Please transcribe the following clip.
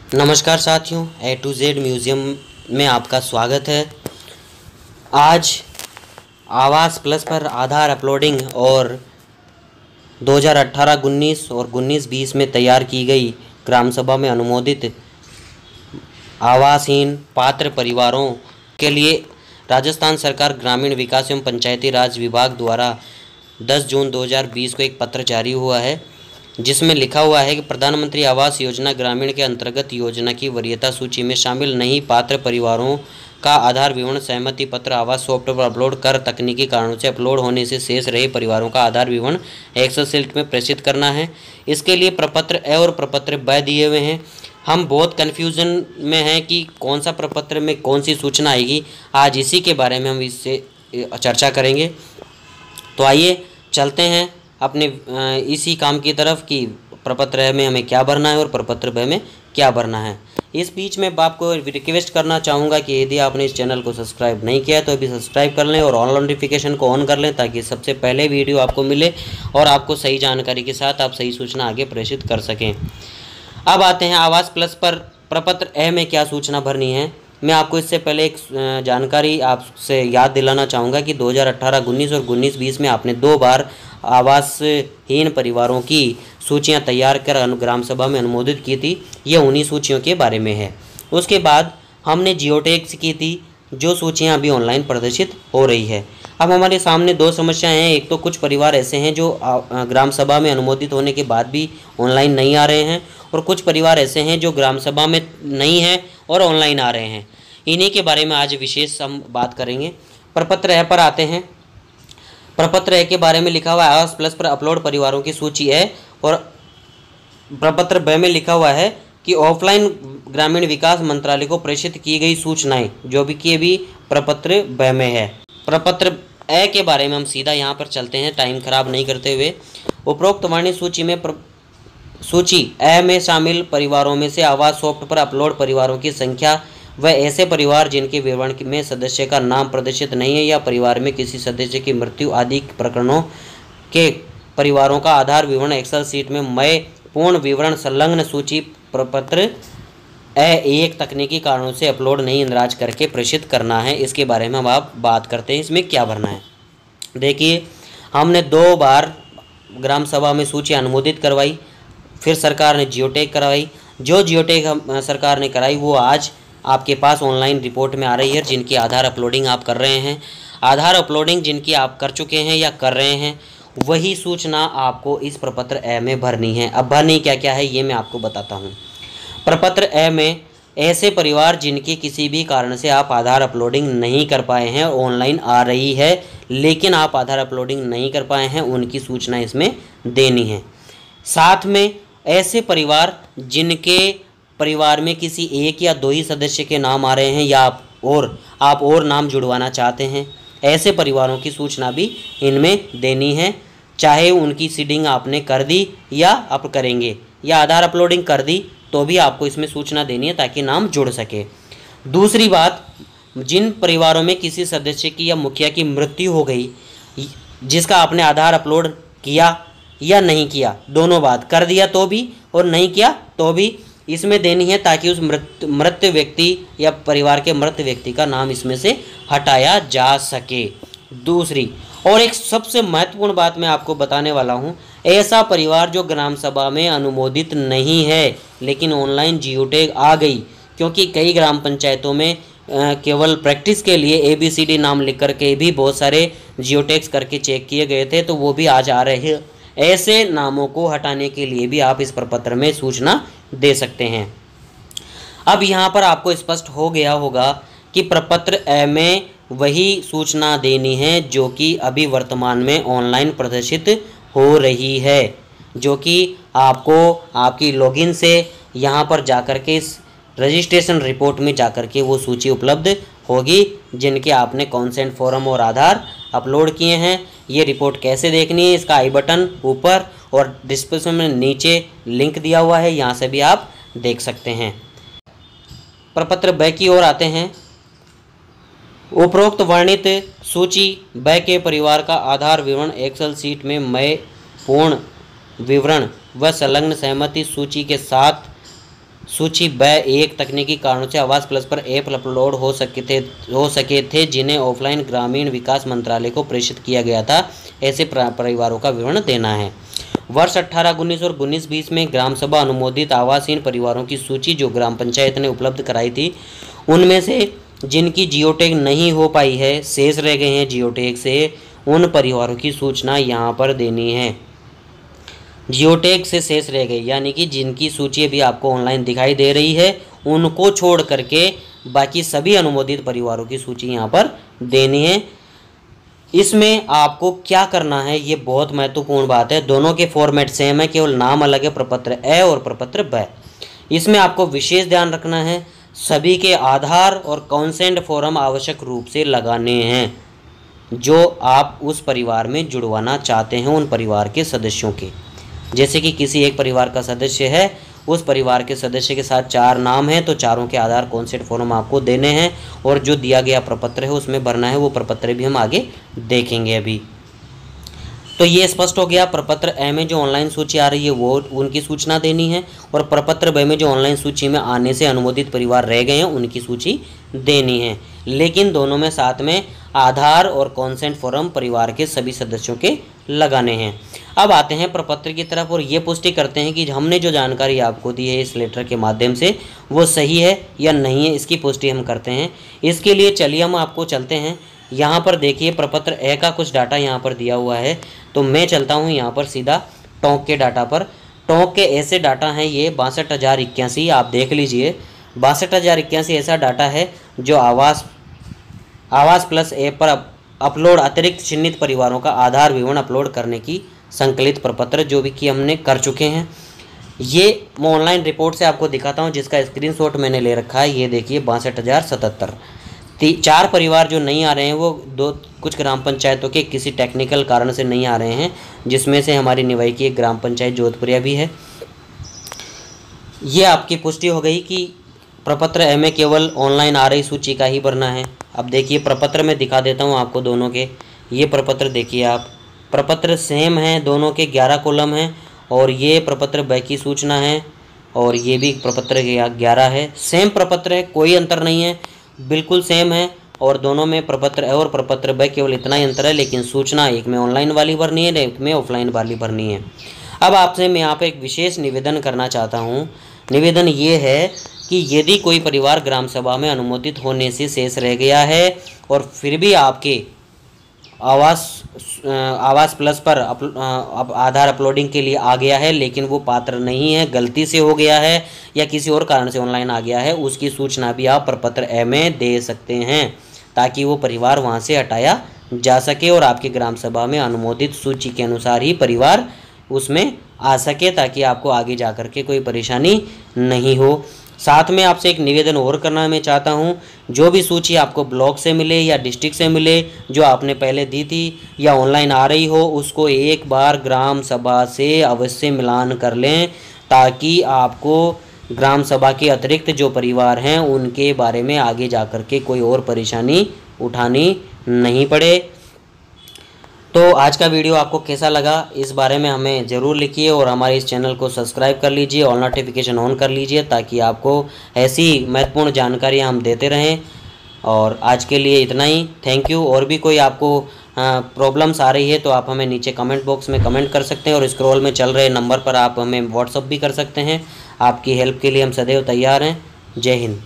नमस्कार साथियों, A to Z museum में आपका स्वागत है। आज आवास प्लस पर आधार अपलोडिंग और 2018-19 और 19-20 में तैयार की गई ग्राम सभा में अनुमोदित आवासहीन पात्र परिवारों के लिए राजस्थान सरकार ग्रामीण विकास एवं पंचायती राज विभाग द्वारा 10 जून 2020 को एक पत्र जारी हुआ है, जिसमें लिखा हुआ है कि प्रधानमंत्री आवास योजना ग्रामीण के अंतर्गत योजना की वरीयता सूची में शामिल नहीं पात्र परिवारों का आधार विवरण सहमति पत्र आवास सॉफ्टवेयर पर अपलोड कर तकनीकी कारणों से अपलोड होने से शेष रहे परिवारों का आधार विवरण एक्सेल शीट में प्रेषित करना है। इसके लिए प्रपत्र ए और प्रपत्र ब दिए हुए हैं। हम बहुत कन्फ्यूज़न में हैं कि कौन सा प्रपत्र में कौन सी सूचना आएगी। आज इसी के बारे में हम इससे चर्चा करेंगे। तो आइए चलते हैं अपने इसी काम की तरफ कि प्रपत्र ए में हमें क्या भरना है और प्रपत्र ब में क्या भरना है। इस बीच में आपको रिक्वेस्ट करना चाहूँगा कि यदि आपने इस चैनल को सब्सक्राइब नहीं किया तो अभी सब्सक्राइब कर लें और ऑल नोटिफिकेशन को ऑन कर लें, ताकि सबसे पहले वीडियो आपको मिले और आपको सही जानकारी के साथ आप सही सूचना आगे प्रेषित कर सकें। अब आते हैं आवास प्लस पर प्रपत्र ए में क्या सूचना भरनी है। मैं आपको इससे पहले एक जानकारी आपसे याद दिलाना चाहूँगा कि 2018-19 और 19-20 में आपने 2 बार आवासहीन परिवारों की सूचियां तैयार कर ग्राम सभा में अनुमोदित की थी। ये उन्हीं सूचियों के बारे में है। उसके बाद हमने जियोटैक्स की थी, जो सूचियां अभी ऑनलाइन प्रदर्शित हो रही है। अब हमारे सामने 2 समस्याएं हैं। एक तो कुछ परिवार ऐसे हैं जो ग्राम सभा में अनुमोदित होने के बाद भी ऑनलाइन नहीं आ रहे हैं, और कुछ परिवार ऐसे हैं जो ग्राम सभा में नहीं हैं और ऑनलाइन आ रहे हैं। इन्हीं के बारे में आज विशेष हम बात करेंगे। प्रपत्र ए पर आते हैं। प्रपत्र ए के बारे में लिखा हुआ है आवास प्लस पर अपलोड परिवारों की सूची है, और प्रपत्र ब में लिखा हुआ है कि ऑफलाइन ग्रामीण विकास मंत्रालय को प्रेषित की गई सूचनाएं, जो भी प्रपत्र ब में है। प्रपत्र ए के बारे में हम सीधा यहां पर चलते हैं, टाइम खराब नहीं करते हुए। उपरोक्त वाणी सूची ए में शामिल परिवारों में से आवास सॉफ्ट पर अपलोड परिवारों की संख्या व ऐसे परिवार जिनके विवरण में सदस्य का नाम प्रदर्शित नहीं है या परिवार में किसी सदस्य की मृत्यु आदि प्रकरणों के परिवारों का आधार विवरण एक्सेल शीट में मय पूर्ण विवरण संलग्न सूची प्रपत्र ए 1 तकनीकी कारणों से अपलोड नहीं इंदराज करके प्रेषित करना है। इसके बारे में हम आप बात करते हैं, इसमें क्या भरना है। देखिए, हमने 2 बार ग्राम सभा में सूची अनुमोदित करवाई, फिर सरकार ने जियोटैग करवाई। जो जियोटैग सरकार ने कराई वो आज आपके पास ऑनलाइन रिपोर्ट में आ रही है, जिनकी आधार अपलोडिंग आप कर रहे हैं। आधार अपलोडिंग जिनकी आप कर चुके हैं या कर रहे हैं, वही सूचना आपको इस प्रपत्र ए में भरनी है। अब भरनी क्या क्या है ये मैं आपको बताता हूँ। प्रपत्र ए में ऐसे परिवार जिनकी किसी भी कारण से आप आधार अपलोडिंग नहीं कर पाए हैं, ऑनलाइन आ रही है लेकिन आप आधार अपलोडिंग नहीं कर पाए हैं, उनकी सूचना इसमें देनी है। साथ में ऐसे परिवार जिनके परिवार में किसी 1 या 2 ही सदस्य के नाम आ रहे हैं या आप और नाम जुड़वाना चाहते हैं, ऐसे परिवारों की सूचना भी इनमें देनी है। चाहे उनकी सीडिंग आपने कर दी या आप करेंगे, या आधार अपलोडिंग कर दी तो भी आपको इसमें सूचना देनी है ताकि नाम जुड़ सके। दूसरी बात, जिन परिवारों में किसी सदस्य की या मुखिया की मृत्यु हो गई, जिसका आपने आधार अपलोड किया या नहीं किया, दोनों बात कर दिया तो भी और नहीं किया तो भी इसमें देनी है, ताकि उस मृत व्यक्ति या परिवार के मृत व्यक्ति का नाम इसमें से हटाया जा सके। दूसरी और एक सबसे महत्वपूर्ण बात मैं आपको बताने वाला हूँ, ऐसा परिवार जो ग्राम सभा में अनुमोदित नहीं है लेकिन ऑनलाइन जियोटैग आ गई, क्योंकि कई ग्राम पंचायतों में केवल प्रैक्टिस के लिए ABCD नाम लिख करके भी बहुत सारे जियोटैग्स करके चेक किए गए थे, तो वो भी आज आ रहे हैं। ऐसे नामों को हटाने के लिए भी आप इस प्रपत्र में सूचना दे सकते हैं। अब यहाँ पर आपको स्पष्ट हो गया होगा कि प्रपत्र ए में वही सूचना देनी है जो कि अभी वर्तमान में ऑनलाइन प्रदर्शित हो रही है, जो कि आपको आपकी लॉगिन से यहाँ पर जाकर के इस रजिस्ट्रेशन रिपोर्ट में जाकर के वो सूची उपलब्ध होगी, जिनके आपने कॉन्सेंट फॉर्म और आधार अपलोड किए हैं। ये रिपोर्ट कैसे देखनी है, इसका आई बटन ऊपर और डिस्क्रिप्शन में नीचे लिंक दिया हुआ है, यहाँ से भी आप देख सकते हैं। प्रपत्र ब की ओर आते हैं। उपरोक्त वर्णित सूची ब के परिवार का आधार विवरण एक्सेल शीट में मय पूर्ण विवरण व संलग्न सहमति सूची के साथ सूची ब 1 तकनीकी कारणों से आवास प्लस पर ऐप अपलोड हो सके थे जिन्हें ऑफलाइन ग्रामीण विकास मंत्रालय को प्रेषित किया गया था। ऐसे परिवारों का विवरण देना है। वर्ष 18-19 और 19-20 में ग्राम सभा अनुमोदित आवासहीन परिवारों की सूची जो ग्राम पंचायत ने उपलब्ध कराई थी, उनमें से जिनकी जियो टैग नहीं हो पाई है, शेष रह गए हैं जियो टैग से, उन परिवारों की सूचना यहाँ पर देनी है। जियो टैग से शेष रह गए यानी कि जिनकी सूची अभी आपको ऑनलाइन दिखाई दे रही है, उनको छोड़ करके बाकी सभी अनुमोदित परिवारों की सूची यहाँ पर देनी है। इसमें आपको क्या करना है, ये बहुत महत्वपूर्ण बात है। दोनों के फॉर्मेट सेम है, केवल नाम अलग है, प्रपत्र ए और प्रपत्र ब। इसमें आपको विशेष ध्यान रखना है, सभी के आधार और कॉन्सेंट फॉर्म आवश्यक रूप से लगाने हैं जो आप उस परिवार में जुड़वाना चाहते हैं, उन परिवार के सदस्यों के। जैसे कि किसी एक परिवार का सदस्य है, उस परिवार के सदस्य के साथ 4 नाम हैं, तो चारों के आधार कॉन्सेंट फॉर्म आपको देने हैं और जो दिया गया प्रपत्र है उसमें भरना है। वो प्रपत्र भी हम आगे देखेंगे अभी। तो ये स्पष्ट हो गया। प्रपत्र ए में जो ऑनलाइन सूची आ रही है वो उनकी सूचना देनी है, और प्रपत्र ब में जो ऑनलाइन सूची में आने से अनुमोदित परिवार रह गए हैं उनकी सूची देनी है। लेकिन दोनों में साथ में आधार और कॉन्सेंट फॉर्म परिवार के सभी सदस्यों के लगाने हैं। अब आते हैं प्रपत्र की तरफ और ये पुष्टि करते हैं कि हमने जो जानकारी आपको दी है इस लेटर के माध्यम से वो सही है या नहीं है, इसकी पुष्टि हम करते हैं। इसके लिए चलिए हम आपको चलते हैं। यहाँ पर देखिए प्रपत्र ए का कुछ डाटा यहाँ पर दिया हुआ है, तो मैं चलता हूँ यहाँ पर सीधा टोंक के डाटा पर। टोंक के ऐसे डाटा हैं ये 62,081, आप देख लीजिए 62,081 ऐसा डाटा है जो आवास प्लस ऐप पर अपलोड अतिरिक्त चिन्हित परिवारों का आधार विवरण अपलोड करने की संकलित प्रपत्र जो भी कि हमने कर चुके हैं। ये मैं ऑनलाइन रिपोर्ट से आपको दिखाता हूँ जिसका स्क्रीनशॉट मैंने ले रखा है। ये देखिए 62,077। 4 परिवार जो नहीं आ रहे हैं वो कुछ ग्राम पंचायतों के किसी टेक्निकल कारण से नहीं आ रहे हैं, जिसमें से हमारी निवाई की एक ग्राम पंचायत जोधपुरिया भी है। ये आपकी पुष्टि हो गई कि प्रपत्र ए में केवल ऑनलाइन आ रही सूची का ही भरना है। अब देखिए प्रपत्र में दिखा देता हूँ आपको दोनों के। ये प्रपत्र देखिए आप, प्रपत्र सेम है, दोनों के 11 कॉलम हैं, और ये प्रपत्र ब की सूचना है और ये भी प्रपत्र 11 है। सेम प्रपत्र है, कोई अंतर नहीं है, बिल्कुल सेम है। और दोनों में प्रपत्र ए और प्रपत्र ब केवल इतना ही अंतर है, लेकिन सूचना एक में ऑनलाइन वाली भरनी है, एक में ऑफलाइन वाली भरनी है। अब आपसे मैं यहाँ पे एक विशेष निवेदन करना चाहता हूँ। निवेदन ये है कि यदि कोई परिवार ग्राम सभा में अनुमोदित होने से शेष रह गया है और फिर भी आपके आवास प्लस पर आधार अपलोडिंग के लिए आ गया है, लेकिन वो पात्र नहीं है, गलती से हो गया है या किसी और कारण से ऑनलाइन आ गया है, उसकी सूचना भी आप प्रपत्र ए में दे सकते हैं ताकि वो परिवार वहाँ से हटाया जा सके और आपके ग्राम सभा में अनुमोदित सूची के अनुसार ही परिवार उसमें आ सके, ताकि आपको आगे जा कर के कोई परेशानी नहीं हो। साथ में आपसे एक निवेदन और करना मैं चाहता हूं, जो भी सूची आपको ब्लॉक से मिले या डिस्ट्रिक्ट से मिले, जो आपने पहले दी थी या ऑनलाइन आ रही हो, उसको एक बार ग्राम सभा से अवश्य मिलान कर लें ताकि आपको ग्राम सभा के अतिरिक्त जो परिवार हैं उनके बारे में आगे जा कर के कोई और परेशानी उठानी नहीं पड़े। तो आज का वीडियो आपको कैसा लगा इस बारे में हमें ज़रूर लिखिए और हमारे इस चैनल को सब्सक्राइब कर लीजिए और नोटिफिकेशन ऑन कर लीजिए ताकि आपको ऐसी महत्वपूर्ण जानकारियाँ हम देते रहें। और आज के लिए इतना ही, थैंक यू। और भी कोई आपको प्रॉब्लम्स आ रही है तो आप हमें नीचे कमेंट बॉक्स में कमेंट कर सकते हैं और स्क्रॉल में चल रहे नंबर पर आप हमें व्हाट्सअप भी कर सकते हैं। आपकी हेल्प के लिए हम सदैव तैयार हैं। जय हिंद।